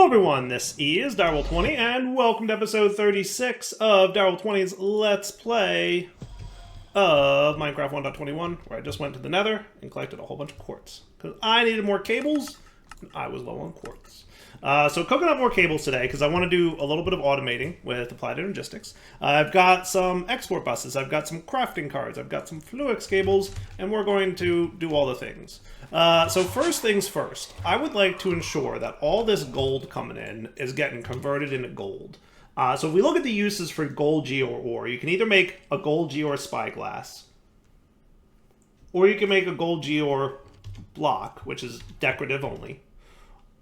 everyone, this is Direwolf20, and welcome to episode 36 of Direwolf20's Let's Play of Minecraft 1.21, where I just went to the Nether and collected a whole bunch of quartz. Because I needed more cables, and I was low on quartz. So cooking up more cables today, because I want to do a little bit of automating with Applied Energistics. I've got some export buses, I've got some crafting cards, I've got some Fluix cables, and we're going to do all the things. So first things first, I would like to ensure that all this gold coming in is getting converted into gold. So if we look at the uses for gold geode ore, you can either make a gold geode spyglass, or you can make a gold geode block, which is decorative only,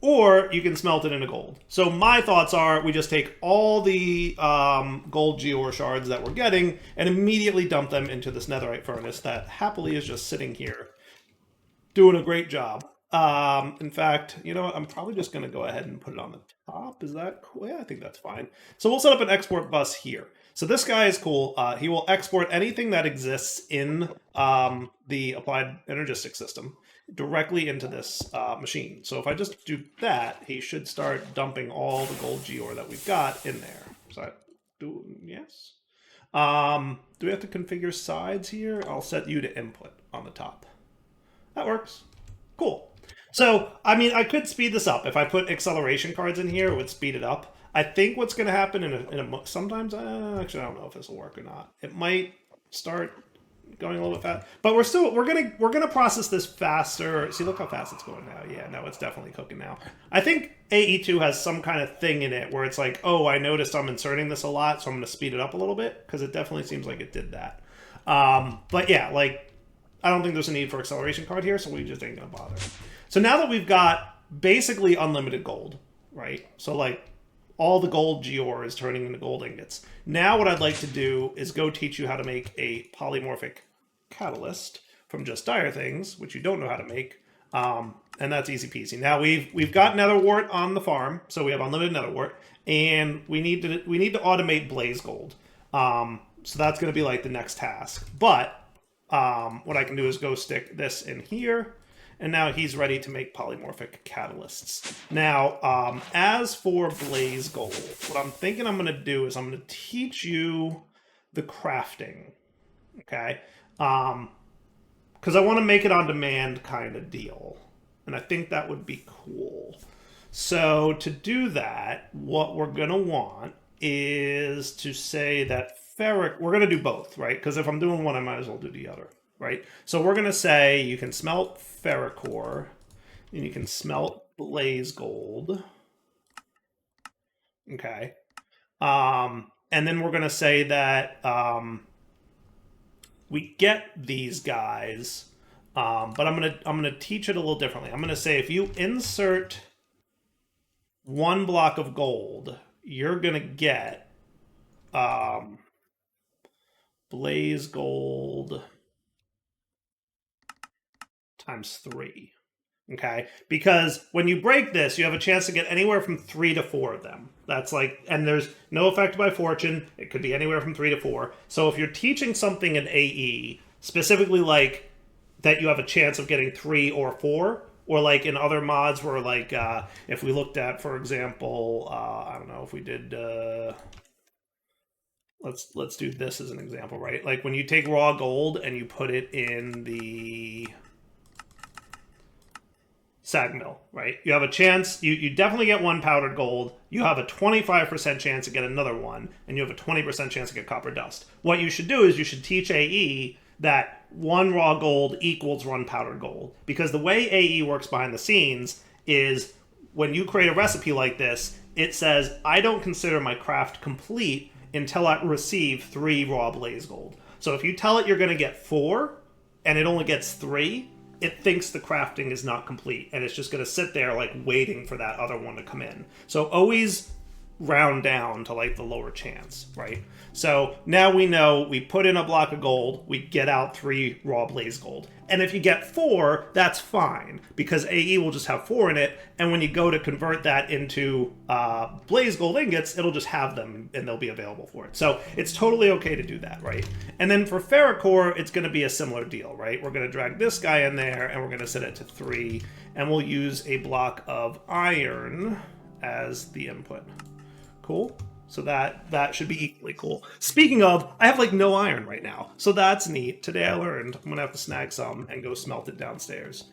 or you can smelt it into gold. So my thoughts are we just take all the gold geode shards that we're getting and immediately dump them into this netherite furnace that happily is just sitting here doing a great job. In fact, you know what? I'm probably just going to go ahead and put it on the top. Is that cool? Yeah, I think that's fine. So we'll set up an export bus here. So this guy is cool. He will export anything that exists in the Applied Energistics system directly into this machine. So if I just do that, he should start dumping all the gold geode that we've got in there. So I do, yes. Do we have to configure sides here? I'll set you to input on the top. That works. Cool. So, I mean, I could speed this up. If I put acceleration cards in here, it would speed it up. I think what's going to happen sometimes, actually, I don't know if this will work or not. It might start going a little bit fast, but we're gonna process this faster. See, look how fast it's going now. Yeah, no, it's definitely cooking now. I think AE2 has some kind of thing in it where it's like, oh, I noticed I'm inserting this a lot, so I'm gonna speed it up a little bit, because it definitely seems like it did that. But yeah, like, I don't think there's a need for acceleration card here, so we just ain't gonna bother. So now that we've got basically unlimited gold, right? So like all the gold geode is turning into gold ingots. Now what I'd like to do is go teach you how to make a polymorphic catalyst from just dire things, which you don't know how to make, and that's easy peasy. Now we've got nether wart on the farm, so we have unlimited nether wart, and we need to automate blaze gold. So that's going to be like the next task. But what I can do is go stick this in here, and now he's ready to make polymorphic catalysts. Now, as for blaze gold, what I'm thinking I'm going to do is I'm going to teach you the crafting, okay? Because I want to make it on demand kind of deal, and I think that would be cool. So to do that, what we're going to want is to say that ferric, we're going to do both, right? Because if I'm doing one, I might as well do the other, right? So we're going to say you can smelt ferric ore, and you can smelt blaze gold. Okay. And then we're going to say that we get these guys, but I'm going to teach it a little differently. I'm going to say if you insert one block of gold, you're going to get blaze gold times 3. Okay, because when you break this, you have a chance to get anywhere from 3 to 4 of them. That's like, and there's no effect by fortune. It could be anywhere from 3 to 4. So if you're teaching something in AE, specifically like that you have a chance of getting 3 or 4, or like in other mods where like, if we looked at, for example, I don't know, if we did, let's do this as an example, right? Like when you take raw gold and you put it in the sag mill, right? You have a chance, you definitely get 1 powdered gold, you have a 25% chance to get another one, and you have a 20% chance to get copper dust. What you should do is you should teach AE that 1 raw gold equals 1 powdered gold. Because the way AE works behind the scenes is when you create a recipe like this, it says, I don't consider my craft complete until I receive 3 raw blaze gold. So if you tell it you're going to get 4, and it only gets 3, it thinks the crafting is not complete, and it's just going to sit there like waiting for that other one to come in. So always round down to like the lower chance, right? So now we know we put in a block of gold, we get out 3 raw blaze gold. And if you get 4, that's fine, because AE will just have 4 in it, and when you go to convert that into blaze gold ingots, it'll just have them, and they'll be available for it. So it's totally okay to do that, right? And then for ferric ore, it's going to be a similar deal, right? We're going to drag this guy in there, and we're going to set it to 3, and we'll use a block of iron as the input. Cool. So that should be equally cool. Speaking of, I have like no iron right now, so that's neat. Today I learned I'm gonna have to snag some and go smelt it downstairs.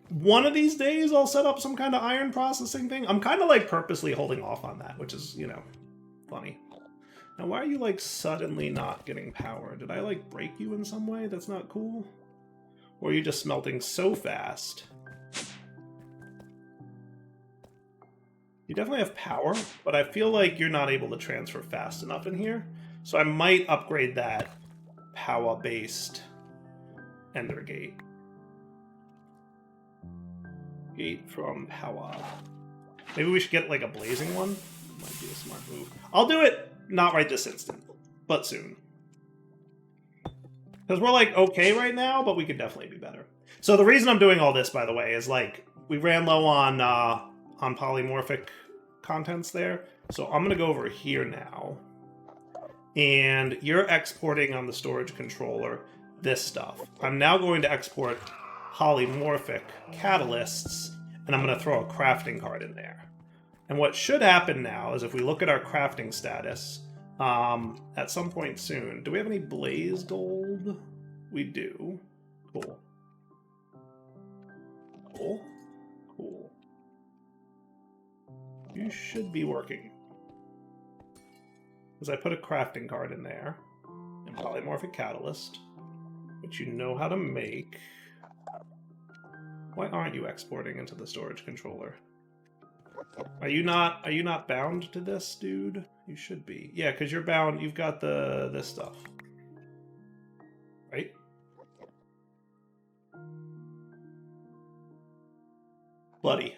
One of these days I'll set up some kind of iron processing thing. I'm kind of like purposely holding off on that, which is, you know, funny. Now why are you like suddenly not getting power? Did I like break you in some way? That's not cool. Or are you just smelting so fast? You definitely have power, but I feel like you're not able to transfer fast enough in here. So I might upgrade that power-based ender gate. Gate from power. Maybe we should get like a blazing one. Might be a smart move. I'll do it not right this instant, but soon. Because we're like okay right now, but we could definitely be better. So the reason I'm doing all this, by the way, is like we ran low on polymorphic contents there. So I'm gonna go over here now. And you're exporting on the storage controller this stuff. I'm now going to export polymorphic catalysts, and I'm gonna throw a crafting card in there. And what should happen now is if we look at our crafting status, at some point soon, do we have any blaze gold? We do. Cool. Cool. Cool. You should be working. Because I put a crafting card in there, and polymorphic catalyst, which you know how to make. Why aren't you exporting into the storage controller? Are you not bound to this, dude? You should be. Yeah, because you're bound. You've got this stuff, right? Buddy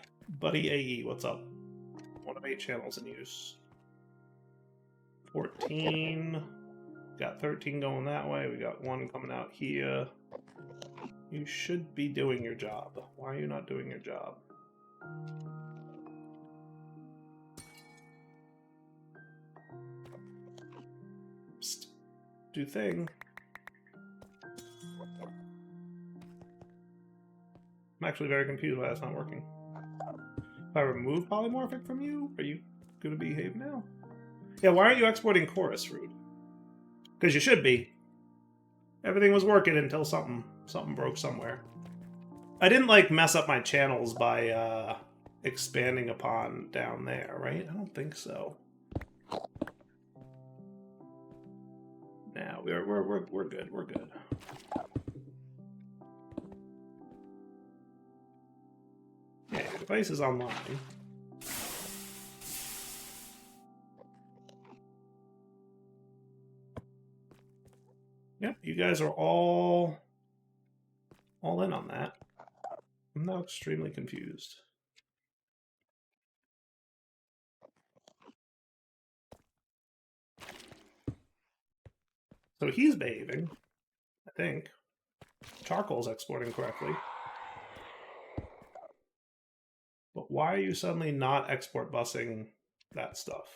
AE, what's up? 1 of 8 channels in use. 14. Got 13 going that way. We got 1 coming out here. You should be doing your job. Why are you not doing your job? Psst. Do thing. I'm actually very confused why that's not working. If I remove polymorphic from you, are you going to behave now? Yeah, why aren't you exporting chorus, Rude? Because you should be. Everything was working until something broke somewhere. I didn't like mess up my channels by expanding upon down there, right? I don't think so. Nah, we're good. We're good. Yeah, your device is online. Yep, you guys are all in on that. I'm now extremely confused. So he's behaving, I think. Charcoal's exporting correctly. But why are you suddenly not export busing that stuff?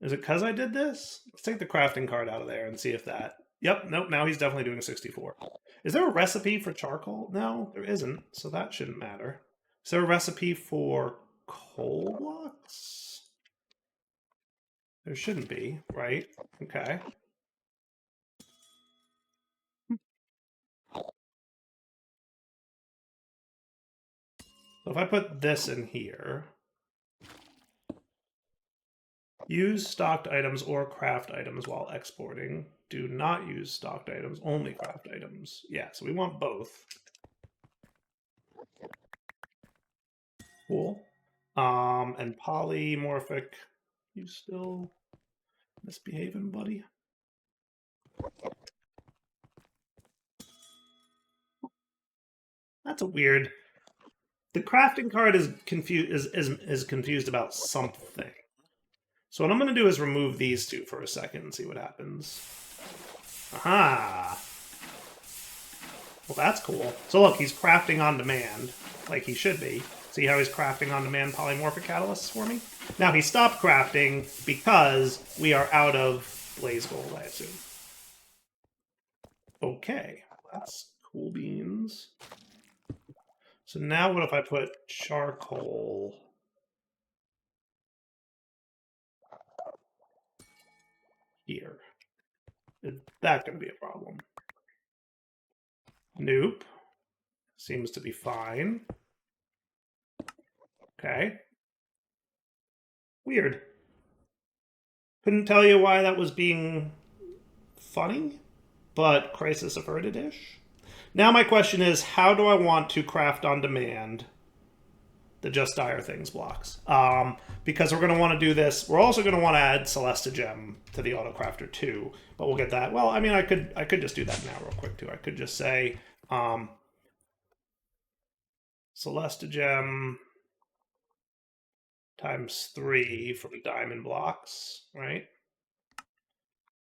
Is it because I did this? Let's take the crafting card out of there and see if that... Yep, nope, now he's definitely doing 64. Is there a recipe for charcoal? No, there isn't, so that shouldn't matter. Is there a recipe for coal blocks? There shouldn't be, right? Okay. So if I put this in here... Use stocked items or craft items while exporting. Do not use stocked items, only craft items. Yeah, so we want both. Cool. And polymorphic. You still misbehaving, buddy? That's a weird... The crafting card is confused about something. So what I'm going to do is remove these two for a second and see what happens. Aha! Well, that's cool. So look, he's crafting on demand, like he should be. See how he's crafting on demand polymorphic catalysts for me? Now, he stopped crafting because we are out of blaze gold, I assume. Okay, that's cool beans. So now what if I put charcoal here? Is that going to be a problem? Nope. Seems to be fine. Okay. Weird. Couldn't tell you why that was being funny, but crisis averted-ish. Now my question is, how do I want to craft on demand the Just Dire Things blocks? Because we're going to want to do this. We're also going to want to add Celestigem to the Autocrafter too, but we'll get that. Well, I mean, I could just do that now real quick too. I could just say Celestigem times 3 for the diamond blocks, right?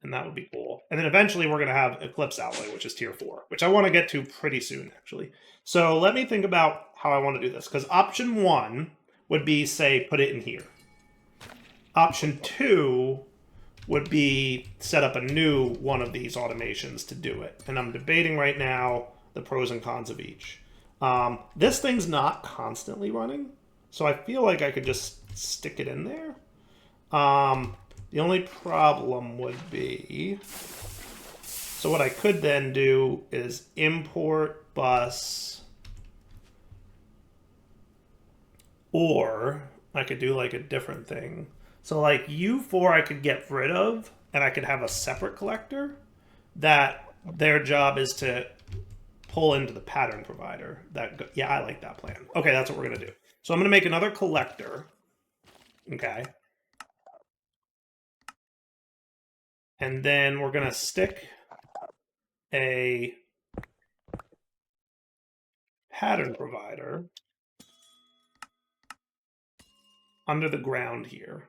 And that would be cool. And then eventually we're going to have Eclipse Alloy, which is tier 4, which I want to get to pretty soon, actually. So let me think about how I want to do this, because option 1 would be, say, put it in here. Option 2 would be set up a new one of these automations to do it. And I'm debating right now the pros and cons of each. This thing's not constantly running, so I feel like I could just stick it in there. The only problem would be, so what I could then do is import bus, or I could do like a different thing. So like U4 I could get rid of, and I could have a separate collector that their job is to pull into the pattern provider. Yeah, I like that plan. Okay, that's what we're gonna do. So I'm gonna make another collector, okay? And then we're going to stick a pattern provider under the ground here.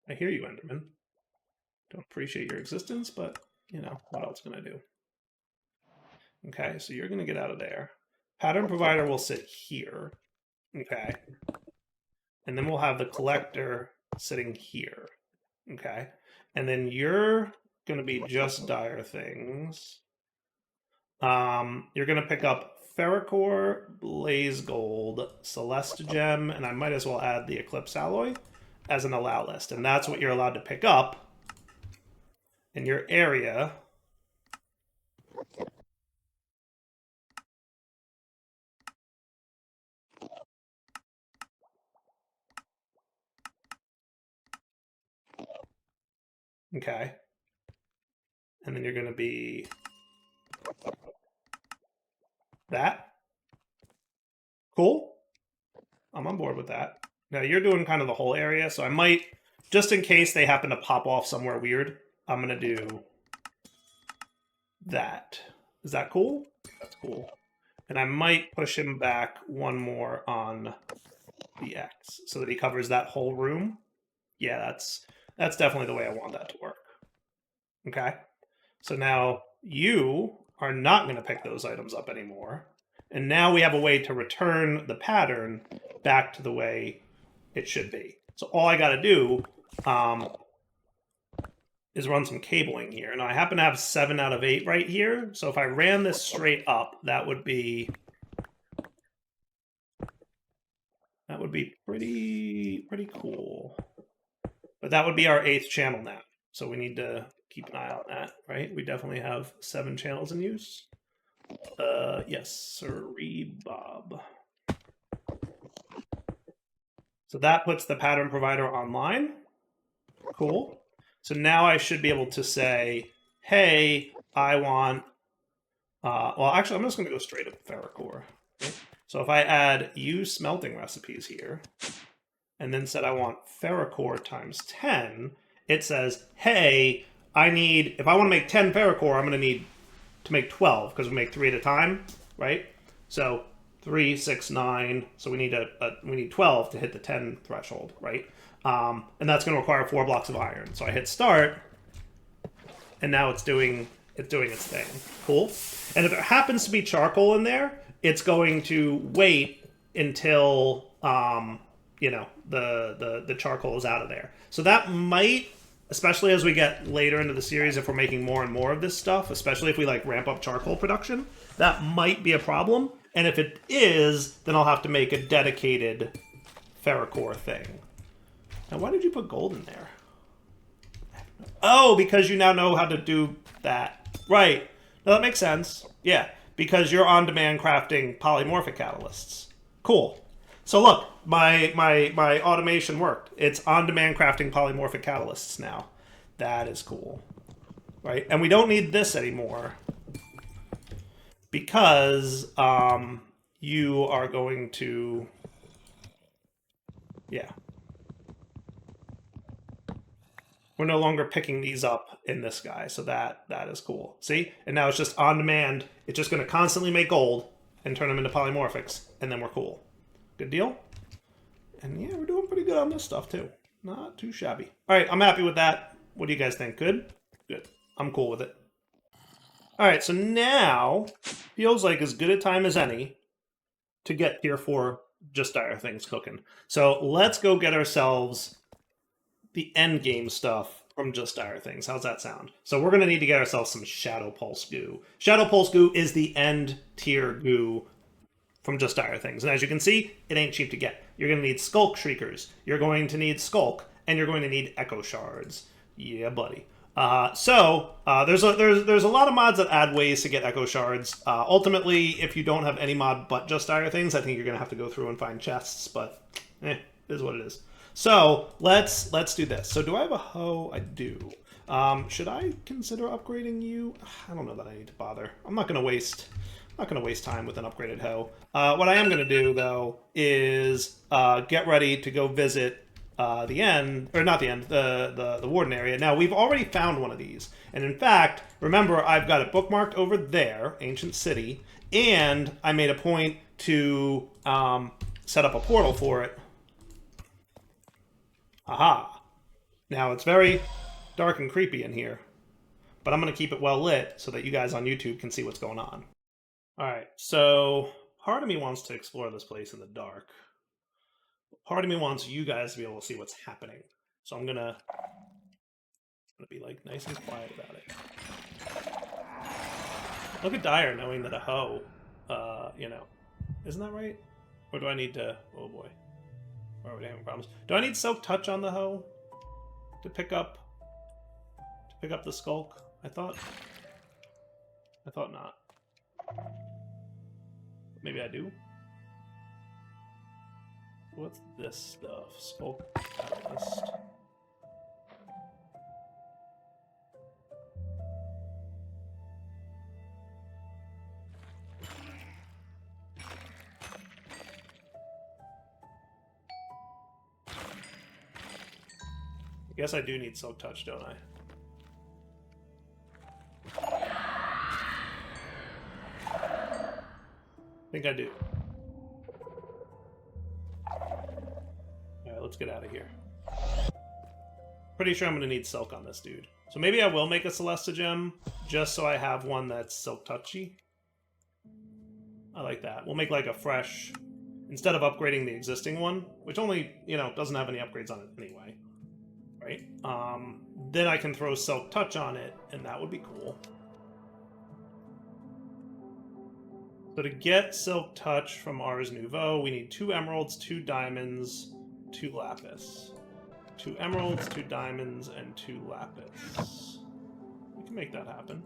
I hear you, Enderman. Don't appreciate your existence, but, you know, what else can I do? Okay, so you're going to get out of there. Pattern provider will sit here. Okay. And then we'll have the collector sitting here. Okay. And then you're going to be Just Dire Things. You're going to pick up Ferrocore, Blaze Gold, Celestigem, and I might as well add the Eclipse Alloy as an allow list. And that's what you're allowed to pick up in your area. Okay. And then you're going to be that. Cool. I'm on board with that. Now you're doing kind of the whole area, so I might, just in case they happen to pop off somewhere weird, I'm going to do that. Is that cool? That's cool. And I might push him back one more on the X so that he covers that whole room. Yeah, that's definitely the way I want that to work. Okay. So now you are not going to pick those items up anymore. And now we have a way to return the pattern back to the way it should be. So all I got to do is run some cabling here. Now I happen to have 7 out of 8 right here. So if I ran this straight up, that would be pretty cool. But that would be our 8th channel now. So we need to keep an eye on that, right? We definitely have 7 channels in use. Yes, sirree, Bob. So that puts the pattern provider online. Cool. So now I should be able to say, hey, I want, well, actually, I'm just going to go straight up Ferrocore. Okay? So if I add use smelting recipes here, and then said I want Ferrocore times 10, it says, hey, if I want to make 10 Ferrocore, I'm going to need to make 12, because we make 3 at a time, right? So 3, 6, 9, so we need 12 to hit the 10 threshold, right? And that's going to require 4 blocks of iron. So I hit start, and now it's doing its thing. Cool. And if there happens to be charcoal in there, it's going to wait until you know, the charcoal is out of there. So that might especially as we get later into the series, if we're making more and more of this stuff, especially if we like ramp up charcoal production, that might be a problem. And if it is, then I'll have to make a dedicated ferrocore thing. Now, why did you put gold in there? Oh, because you now know how to do that. Right. No, that makes sense. Yeah, because you're on-demand crafting polymorphic catalysts. Cool. So look, my automation worked. It's on-demand crafting polymorphic catalysts now. That is cool. Right? And we don't need this anymore because you are going to... Yeah. We're no longer picking these up in this guy, so that is cool. See? And now it's just on demand. It's just going to constantly make gold and turn them into polymorphics, and then we're cool. Good deal? And yeah, we're doing pretty good on this stuff, too. Not too shabby. All right, I'm happy with that. What do you guys think? Good? Good. I'm cool with it. All right, so now feels like as good a time as any to get tier 4 Just Dire things cooking. So let's go get ourselves the end game stuff from Just Dire things. How's that sound? So we're going to need to get ourselves some Shadow Pulse goo. Shadow Pulse goo is the end tier goo from Just Dire things. And as you can see, it ain't cheap to get. You're going to need Skulk Shriekers. You're going to need Skulk. And you're going to need Echo Shards. Yeah, buddy. There's a lot of mods that add ways to get Echo Shards. Ultimately, if you don't have any mod but Just Dire things, I think you're going to have to go through and find chests. But, it is what it is. So let's do this. So do I have a hoe? I do. Should I consider upgrading you? I don't know that I need to bother. I'm not gonna waste time with an upgraded hoe. What I am gonna do though is get ready to go visit the end, or not the end, the Warden area. Now we've already found one of these, and in fact, remember I've got it bookmarked over there, Ancient City, and I made a point to set up a portal for it. Aha. Now, it's very dark and creepy in here, but I'm going to keep it well lit so that you guys on YouTube can see what's going on. Alright, so part of me wants to explore this place in the dark. Part of me wants you guys to be able to see what's happening. So I'm going to be like nice and quiet about it. Look at Dire knowing that a hoe, isn't that right? Or do I need to... Oh boy. Or are we having problems? Do I need Silk Touch on the hoe to pick up the Skulk? I thought not. Maybe I do. What's this stuff? Skulk Catalyst. I guess I do need Silk Touch, don't I? I think I do. Alright, let's get out of here. Pretty sure I'm going to need Silk on this dude. So maybe I will make a Celesta Gem, just so I have one that's Silk Touchy. I like that. We'll make like a fresh... Instead of upgrading the existing one, which only, doesn't have any upgrades on it anyway. Right? Then I can throw Silk Touch on it, and that would be cool. So to get Silk Touch from Ars Nouveau, we need 2 emeralds, 2 diamonds, 2 lapis. 2 emeralds, 2 diamonds, and 2 lapis. We can make that happen.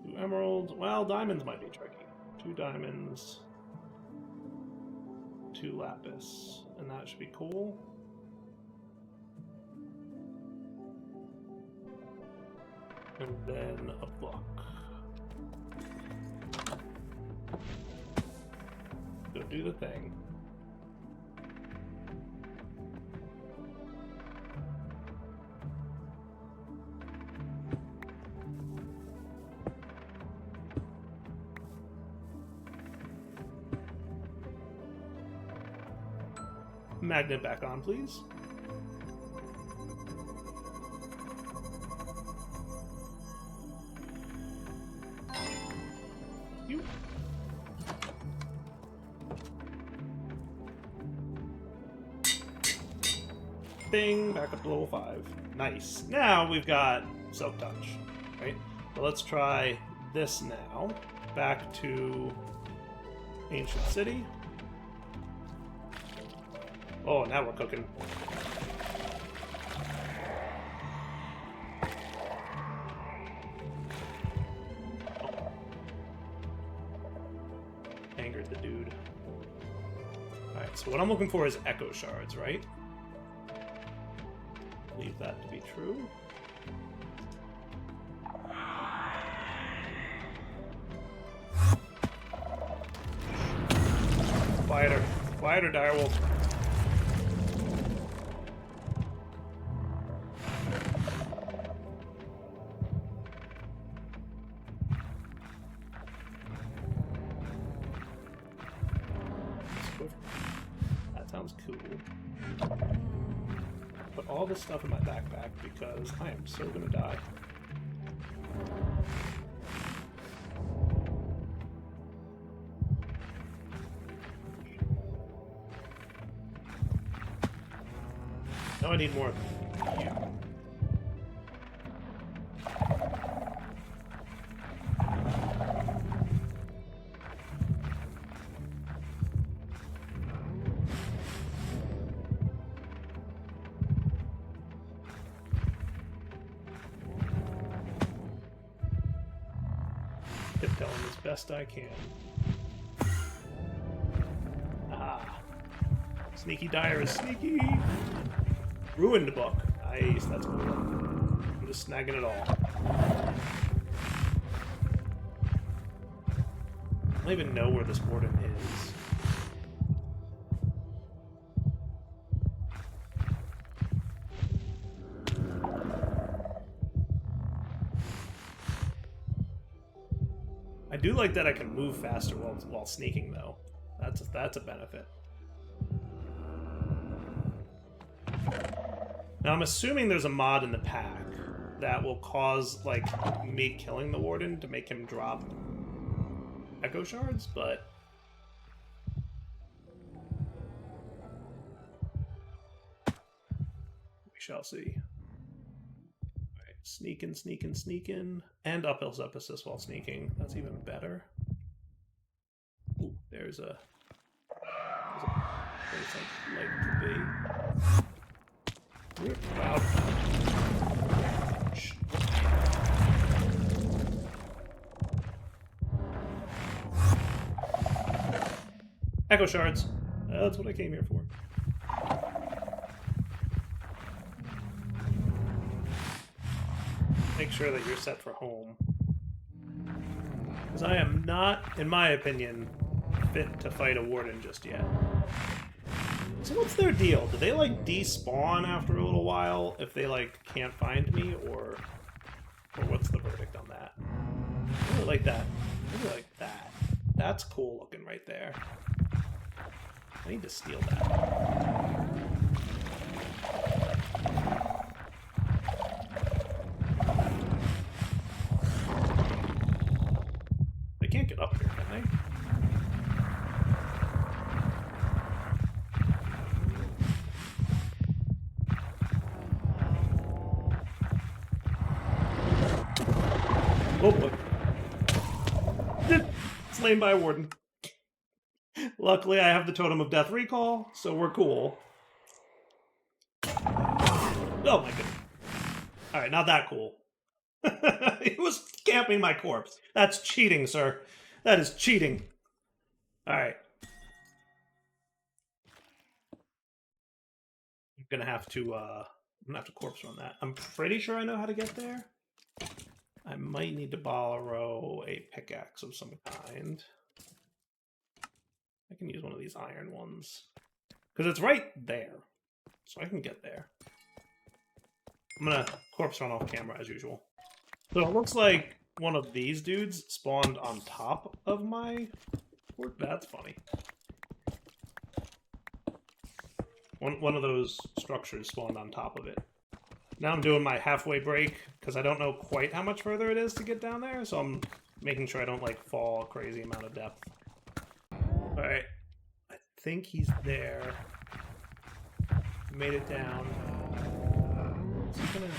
2 emeralds. Well, diamonds might be tricky. 2 diamonds, 2 lapis, and that should be cool. And then a book. Go do the thing. Magnet back on, please. You. Bing, back up to level 5. Nice. Now we've got Silk Touch, right? So let's try this now. Back to Ancient City. Oh, now we're cooking. Angered the dude. Alright, so what I'm looking for is Echo Shards, right? Believe that to be true. Quieter. Quieter, direwolf. That sounds cool. Put all this stuff in my backpack because I am so gonna die. Now I need more of you. Tiptoeing as best I can. Ah. Sneaky Dyer is sneaky. Ruined book. Nice, that's cool. I'm just snagging it all. I don't even know where this Warden is. I do like that I can move faster while sneaking, though. That's a benefit. Now I'm assuming there's a mod in the pack that will cause, like, me killing the Warden to make him drop Echo Shards, but we shall see. Alright, sneaking, sneaking, sneaking. And uphill assist while sneaking. That's even better. Ooh, there's a place I'd like to be. Wow. Echo Shards. That's what I came here for. Make sure that you're set for home. Because I am not, in my opinion, fit to fight a Warden just yet. So what's their deal? Do they, like, despawn after a little while if they, like, can't find me, or what's the verdict on that? I really like that. I really like that. That's cool looking right there. I need to steal that. They can't get up here, can they? Oh boy. Slain by a Warden. Luckily, I have the Totem of Death recall, so we're cool. Oh my goodness. Alright, not that cool. He was camping my corpse. That's cheating, sir. That is cheating. Alright. I'm gonna have to corpse run that. I'm pretty sure I know how to get there. I might need to borrow a pickaxe of some kind. I can use one of these iron ones. Because it's right there. So I can get there. I'm gonna corpse run off camera as usual. So it looks like one of these dudes spawned on top of my fort. That's funny. One of those structures spawned on top of it. Now I'm doing my halfway break, because I don't know quite how much further it is to get down there, so I'm making sure I don't, like, fall a crazy amount of depth. Alright. I think he's there. Made it down. Is he gonna...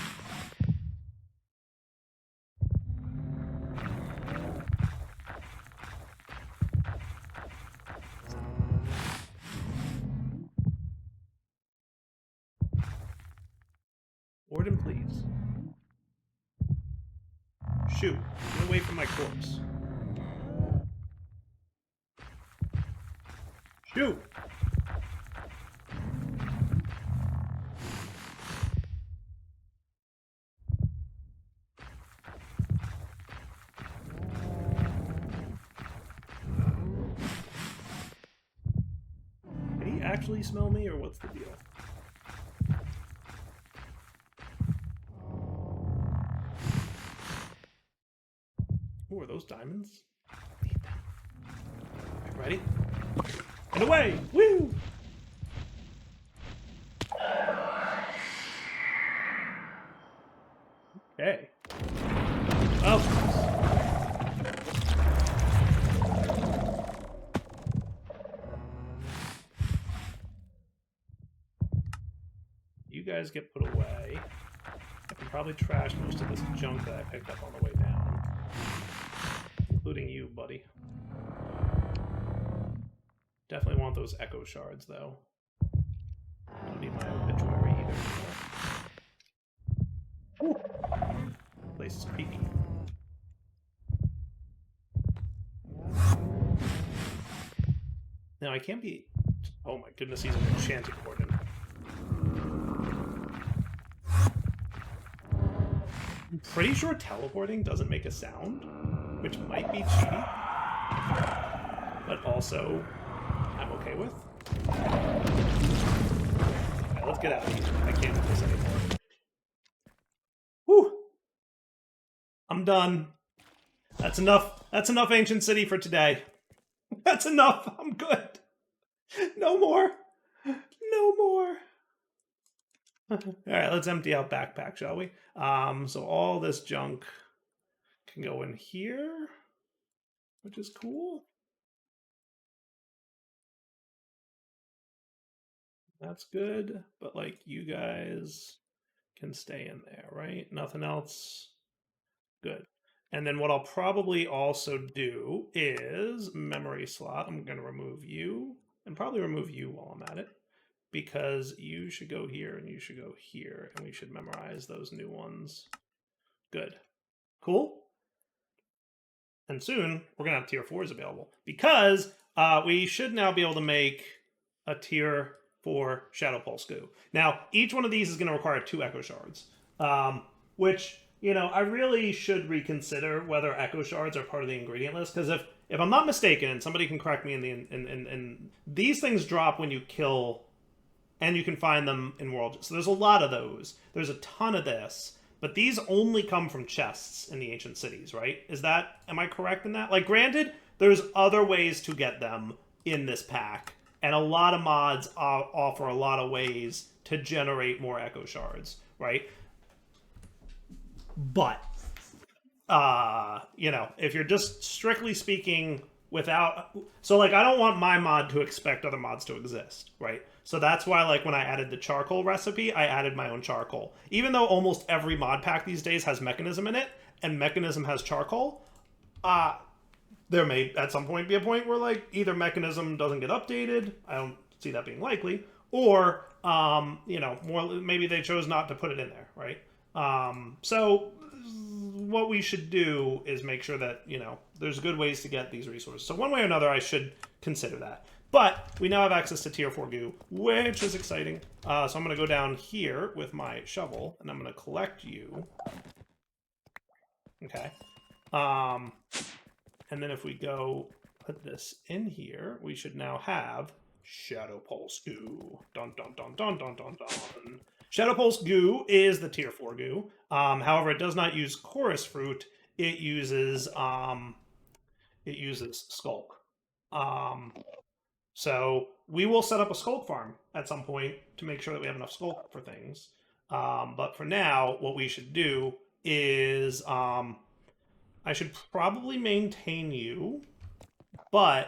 Warden, please. Shoot. Get away from my corpse. Shoot! Did he actually smell me, or what's the deal? Ooh, are those diamonds? Need them. Ready? And away! Woo! Okay. Oh. You guys get put away. I can probably trash most of this junk that I picked up on the way down. Including you, buddy. Definitely want those echo shards, though. Don't need my obituary either. Ooh. Place is creepy. Now I can't be... Oh my goodness, he's an enchanted warden. I'm pretty sure teleporting doesn't make a sound, which might be cheating, but also I'm okay with. Alright, let's get out of here. I can't do this anymore. Whew! I'm done. That's enough. That's enough Ancient City for today. That's enough. I'm good. No more. No more. Alright, let's empty out backpack, shall we? So all this junk can go in here, which is cool. That's good, but like you guys can stay in there, right? Nothing else. Good. And then what I'll probably also do is memory slot. I'm going to remove you and probably remove you while I'm at it, because you should go here and you should go here, and we should memorize those new ones. Good. Cool. And soon we're going to have tier 4s available, because we should now be able to make a tier 4 Shadow Pulse goo. Now, each one of these is going to require 2 Echo Shards, which, you know, I really should reconsider whether Echo Shards are part of the ingredient list, because if I'm not mistaken, and somebody can correct me in these things drop when you kill, and you can find them in World. So there's a lot of those. There's a ton of this. But these only come from chests in the ancient cities, right? Am I correct in that? Like, granted, there's other ways to get them in this pack, and a lot of mods offer a lot of ways to generate more Echo Shards, right? But, you know, if you're just strictly speaking without... So, like, I don't want my mod to expect other mods to exist, right? So that's why, like, when I added the charcoal recipe, I added my own charcoal. Even though almost every mod pack these days has Mechanism in it, and Mechanism has charcoal, there may at some point be a point where, like, either Mechanism doesn't get updated, I don't see that being likely, or, you know, maybe they chose not to put it in there, right? So what we should do is make sure that, you know, there's good ways to get these resources. So one way or another, I should consider that. But we now have access to tier 4 goo, which is exciting. So I'm going to go down here with my shovel, and I'm going to collect you. Okay. And then if we go put this in here, we should now have Shadow Pulse goo. Dun, dun, dun, dun, dun, dun, dun. Shadow Pulse goo is the tier 4 goo. However, it does not use Chorus Fruit. It uses Skulk. So we will set up a Skulk farm at some point to make sure that we have enough Skulk for things. But for now, what we should do is I should probably maintain you, but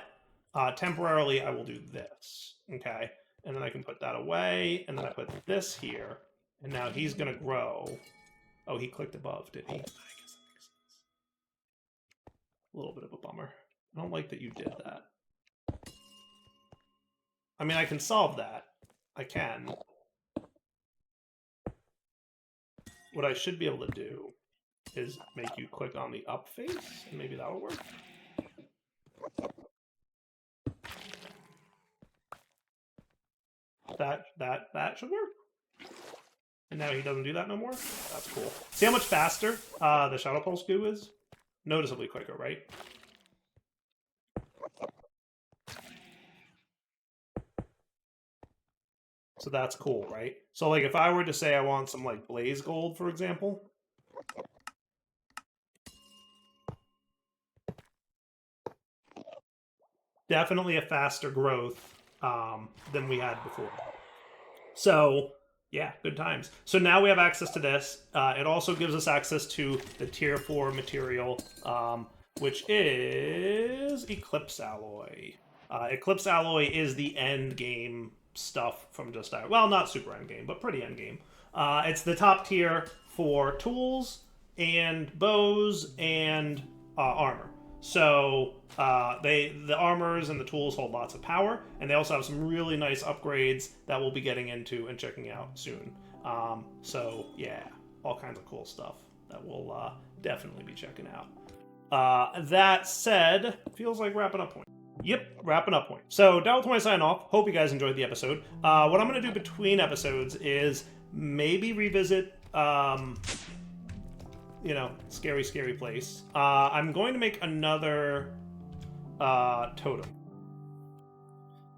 temporarily I will do this. Okay, and then I can put that away, and then I put this here. And now he's going to grow. Oh, he clicked above, did he? I guess that makes sense. A little bit of a bummer. I don't like that you did that. I mean, I can solve that. I can. What I should be able to do is make you click on the up face, and maybe that'll work. That should work. And now he doesn't do that no more? That's cool. See how much faster the Shadow Pulse goo is? Noticeably quicker, right? So that's cool, right? So like if I were to say I want some like blaze gold, for example. Definitely a faster growth than we had before. So yeah, good times. So now we have access to this. It also gives us access to the tier 4 material, which is Eclipse Alloy. Eclipse Alloy is the end game stuff from Just Die. Well, not super end game, but pretty end game. It's the top tier for tools and bows and armor. So the armors and the tools hold lots of power, and they also have some really nice upgrades that we'll be getting into and checking out soon. So yeah, all kinds of cool stuff that we'll definitely be checking out. That said, feels like wrapping up point. Yep, wrapping up point. So Darryl 20 sign off. Hope you guys enjoyed the episode. What I'm going to do between episodes is maybe revisit you know, scary place. I'm going to make another totem.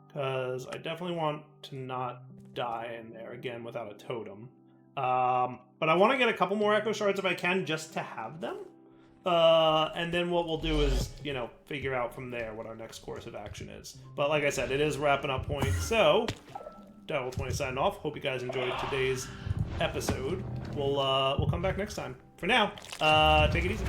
Because I definitely want to not die in there again without a totem. But I want to get a couple more Echo Shards if I can, just to have them. And then what we'll do is, you know, figure out from there what our next course of action is. But like I said, it is wrapping up point. So, Darryl 20 signing off. Hope you guys enjoyed today's episode. We'll come back next time. For now, take it easy.